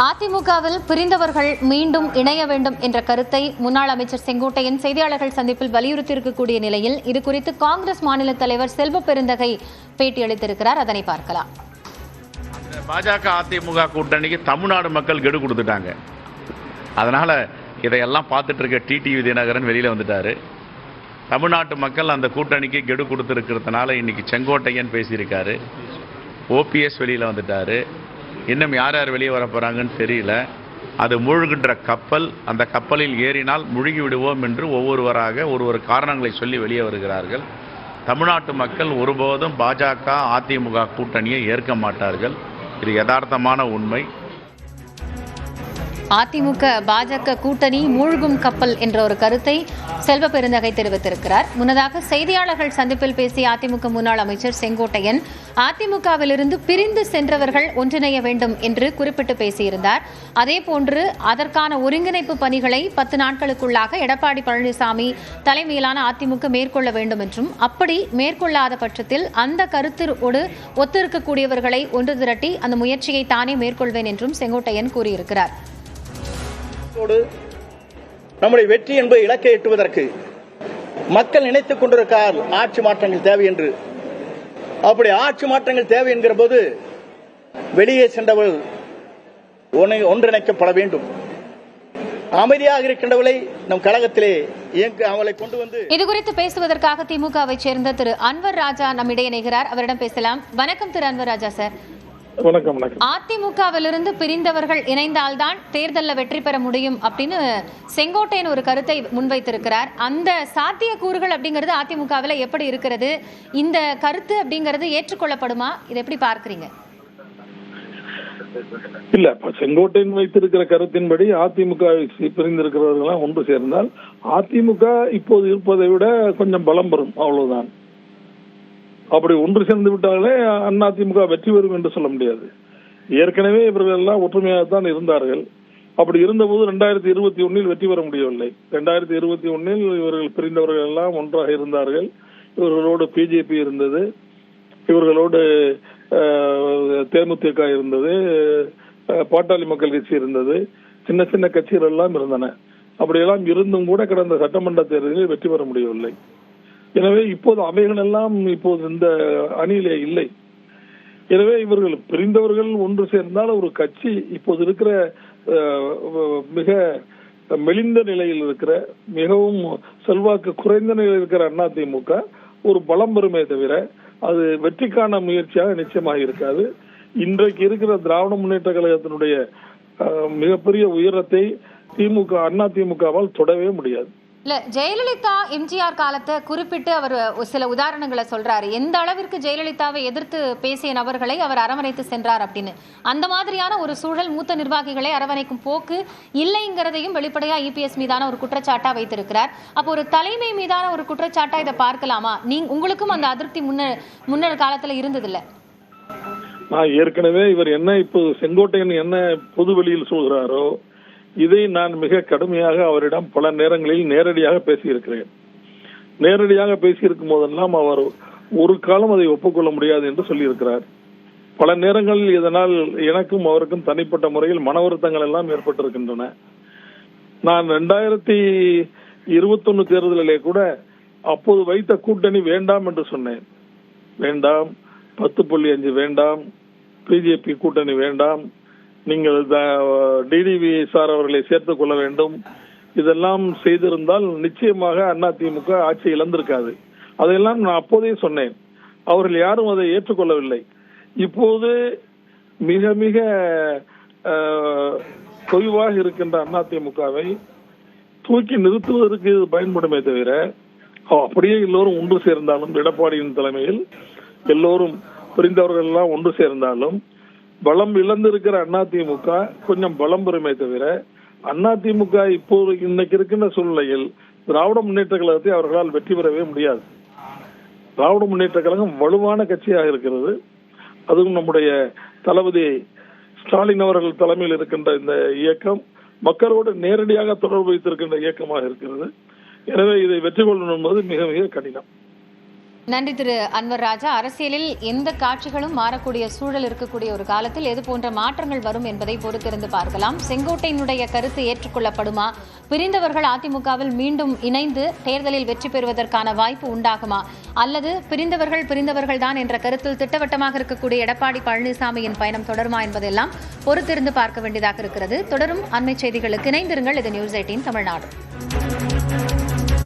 அதிமுகவில் பிரிந்தவர்கள் மீண்டும் இணைய வேண்டும் என்ற கருத்தை முன்னாள் அமைச்சர் செங்கோட்டையன் செய்தியாளர்கள் சந்திப்பில் வலியுறுத்தியிருக்கக்கூடிய நிலையில் இதுகுறித்து காங்கிரஸ் மாநில தலைவர் செல்வ பெருந்தகை பேட்டியளித்திருக்கிறார். அதனை பார்க்கலாம். பாஜக அதிமுக கூட்டணிக்கு தமிழ்நாடு மக்கள் கெடு கொடுத்துட்டாங்க. அதனால இதையெல்லாம் பார்த்துட்டு இருக்க டிடிவி தினகரன் வெளியில வந்துட்டாரு. தமிழ்நாட்டு மக்கள் அந்த கூட்டணிக்கு கெடு கொடுத்துருக்கிறதுனால இன்னைக்கு செங்கோட்டையன் பேசியிருக்காரு. ஓபிஎஸ் வெளியில வந்துட்டாரு. இன்னும் யார் யார் வெளியே வர போறாங்கன்னு தெரியல. அது மூழ்கின்ற கப்பல், அந்த கப்பலில் ஏறினால் முழுகி விடுவோம் என்று ஒவ்வொருவராக ஒரு காரணங்களை சொல்லி வெளியே வருகிறார்கள். தமிழ்நாட்டு மக்கள் ஒருபோதும் பாஜக அதிமுக கூட்டணியை ஏற்க மாட்டார்கள். இது யதார்த்தமான உண்மை. அதிமுக பாஜக கூட்டணி மூழ்கும் கப்பல் என்ற ஒரு கருத்தை செல்வ பெருந்தகை தெரிவித்திருக்கிறார். முன்னதாக செய்தியாளர்கள் சந்திப்பில் பேசிய அதிமுக முன்னாள் அமைச்சர் செங்கோட்டையன் அதிமுகவிலிருந்து பிரிந்து சென்றவர்கள் ஒன்றிணைய வேண்டும் என்று குறிப்பிட்டு பேசியிருந்தார். அதேபோன்று அதற்கான ஒருங்கிணைப்பு பணிகளை 10 நாட்களுக்குள்ளாக எடப்பாடி பழனிசாமி தலைமையிலான அதிமுக மேற்கொள்ள வேண்டும் என்றும், அப்படி மேற்கொள்ளாத பட்சத்தில் அந்த கருத்தோடு ஒத்திருக்கக்கூடியவர்களை ஒன்று திரட்டி அந்த முயற்சியை தானே மேற்கொள்வேன் என்றும் செங்கோட்டையன் கூறியிருக்கிறார். நம்முடைய வெற்றி என்பதை இலக்கை எட்டுவதற்கு மக்கள் நினைத்துக் கொண்டிருக்கிறார் ஆட்சி மாற்றங்கள் தேவை என்று. அப்படி ஆட்சி மாற்றங்கள் தேவை என்கிற போது வெளியே சென்றவர்கள் ஒன்றிணைக்கப்பட வேண்டும். அமைதியாக இருக்கின்றவர்களை நம் கழகத்திலே அவளை கொண்டு வந்து இதுகுறித்து பேசுவதற்காக திமுகவை சேர்ந்த திரு அன்வர் ராஜா நம்மிடையே இணைகிறார். அவரிடம் பேசலாம். வணக்கம் திரு அன்வர் ராஜா சார். வணக்கம். அதிமுகவிலிருந்து பிரிந்தவர்கள் இணைந்தால்தான் தேர்தலில் வெற்றி பெற முடியும் அப்படின்னு செங்கோட்டையன் ஒரு கருத்தை முன்வைத்திருக்கிறார். அந்த சாத்திய கூறுகள் அப்படிங்கிறது அதிமுகவில் எப்படி இருக்கிறது? இந்த கருத்து அப்படிங்கிறது ஏற்றுக்கொள்ளப்படுமா? இதை எப்படி பார்க்கிறீங்க? இல்ல, செங்கோட்டையன் வைத்திருக்கிற கருத்தின்படி அதிமுக பிரிந்திருக்கிறவர்கள் ஒன்று சேர்ந்தால் அதிமுக இப்போது இருப்பதை விட கொஞ்சம் பலம் பெறும், அவ்வளவுதான். அப்படி ஒன்று சேர்ந்து விட்டாலே அதிமுக வெற்றி பெறும் என்று சொல்ல முடியாது. ஏற்கனவே இவர்கள் எல்லாம் ஒற்றுமையாகத்தான் இருந்தார்கள். அப்படி இருந்தபோது 2021 வெற்றி பெற முடியவில்லை. 2021 இவர்கள் பிரிந்தவர்கள் எல்லாம் ஒன்றாக இருந்தார்கள். இவர்களோடு பிஜேபி இருந்தது, இவர்களோடு தேமுதிக இருந்தது, பாட்டாளி மக்கள் கட்சி இருந்தது, சின்ன சின்ன கட்சிகள் எல்லாம் இருந்தன. அப்படியெல்லாம் இருந்தும் கூட கடந்த சட்டமன்ற தேர்தலில் வெற்றி பெற முடியவில்லை. எனவே இப்போது அவைகள் எல்லாம் இப்போது இந்த அணியிலே இல்லை. எனவே இவர்கள் பிரிந்தவர்கள் ஒன்று சேர்ந்தால் ஒரு கட்சி இப்போது இருக்கிற மிக மெலிந்த நிலையில் இருக்கிற, மிகவும் செல்வாக்கு குறைந்த நிலையில் இருக்கிற அதிமுக ஒரு பலம் பெறுமே தவிர அது வெற்றிக்கான முயற்சியாக நிச்சயமாக இருக்காது. இன்றைக்கு இருக்கிற திராவிட முன்னேற்ற கழகத்தினுடைய மிகப்பெரிய உயரத்தை அதிமுகவால் தொடவே முடியாது. இல்ல, ஜெயலலிதா எம்ஜிஆர் காலத்தை குறிப்பிட்டு அவர் சில உதாரணங்களை சொல்றாரு. எந்த அளவிற்கு ஜெயலலிதாவை எதிர்த்து பேசிய நபர்களை அவர் அரவணைத்து சென்றார் அப்படின்னு. அந்த மாதிரியான ஒரு சூழல் மூத்த நிர்வாகிகளை அரவணைக்கும் போக்கு இல்லைங்கிறதையும் வெளிப்படையா இபிஎஸ் மீதான ஒரு குற்றச்சாட்டா வைத்திருக்கிறார். அப்போ ஒரு தலைமை மீதான ஒரு குற்றச்சாட்டா இதை பார்க்கலாமா? உங்களுக்கும் அந்த அதிருப்தி முன்னர் காலத்துல இருந்தது இல்ல? நான் ஏற்கனவே இவர் என்ன இப்போ செங்கோட்டையன் என்ன பொது வெளியில் சொல்கிறாரோ இதை நான் மிக கடுமையாக அவரிடம் பல நேரங்களில் நேரடியாக பேசியிருக்கிறேன். நேரடியாக பேசியிருக்கும் போதெல்லாம் அவர் ஒரு காலம் அதை ஒப்புக்கொள்ள முடியாது என்று சொல்லியிருக்கிறார். பல நேரங்களில் இதனால் எனக்கும் அவருக்கும் தனிப்பட்ட முறையில் மன வருத்தங்கள் எல்லாம் ஏற்பட்டிருக்கின்றன. நான் 2021 தேர்தலிலே கூட அப்போது வைத்த கூட்டணி வேண்டாம் என்று சொன்னேன். வேண்டாம், 10.5 வேண்டாம், பிஜேபி கூட்டணி வேண்டாம், நீங்கள் டிடிவி சார் அவர்களை சேர்த்துக் கொள்ள வேண்டும். இதெல்லாம் செய்திருந்தால் நிச்சயமாக அதிமுக ஆட்சி இழந்திருக்காது. அதையெல்லாம் நான் அப்போதே சொன்னேன். அவர்கள் யாரும் அதை ஏற்றுக்கொள்ளவில்லை. இப்போது மிக மிக தொய்வாக இருக்கின்ற அதிமுகவை தூக்கி நிறுத்துவதற்கு இது பயன்படுமே தவிர அப்படியே எல்லோரும் ஒன்று சேர்ந்தாலும், எடப்பாடியின் தலைமையில் எல்லோரும் பிரிந்தவர்கள் எல்லாம் ஒன்று சேர்ந்தாலும் பலம் இழந்திருக்கிற அதிமுக கொஞ்சம் பலம் பெறுமே தவிர அதிமுக இப்போது இன்னைக்கு இருக்கின்ற சூழ்நிலையில் திராவிட முன்னேற்ற கழகத்தை அவர்களால் வெற்றி பெறவே முடியாது. திராவிட முன்னேற்ற கழகம் வலுவான கட்சியாக இருக்கிறது. அதுவும் நம்முடைய தளபதி ஸ்டாலின் அவர்கள் தலைமையில் இருக்கின்ற இந்த இயக்கம் மக்களோடு நேரடியாக தொடர்பு வைத்திருக்கின்ற இயக்கமாக இருக்கிறது. எனவே இதை வெற்றி கொள்ளணும் என்பது மிக மிக கடினம். நன்றி திரு அன்வர் ராஜா. அரசியலில் எந்த காட்சிகளும் மாறக்கூடிய சூழல் இருக்கக்கூடிய ஒரு காலத்தில் எது போன்ற மாற்றங்கள் வரும் என்பதை பொறுத்திருந்து பார்க்கலாம். செங்கோட்டையினுடைய கருத்து ஏற்றுக்கொள்ளப்படுமா? பிரிந்தவர்கள் அதிமுகவில் மீண்டும் இணைந்து தேர்தலில் வெற்றி பெறுவதற்கான வாய்ப்பு உண்டாகுமா? அல்லது பிரிந்தவர்கள் தான் என்ற கருத்தில் திட்டவட்டமாக இருக்கக்கூடிய எடப்பாடி பழனிசாமியின் பயணம் தொடருமா என்பதெல்லாம் பொறுத்திருந்து பார்க்க வேண்டியதாக இருக்கிறது. தொடரும் அண்மை செய்திகளுக்கு இணைந்திருங்கள். இது நியூஸ் 18 தமிழ்நாடு.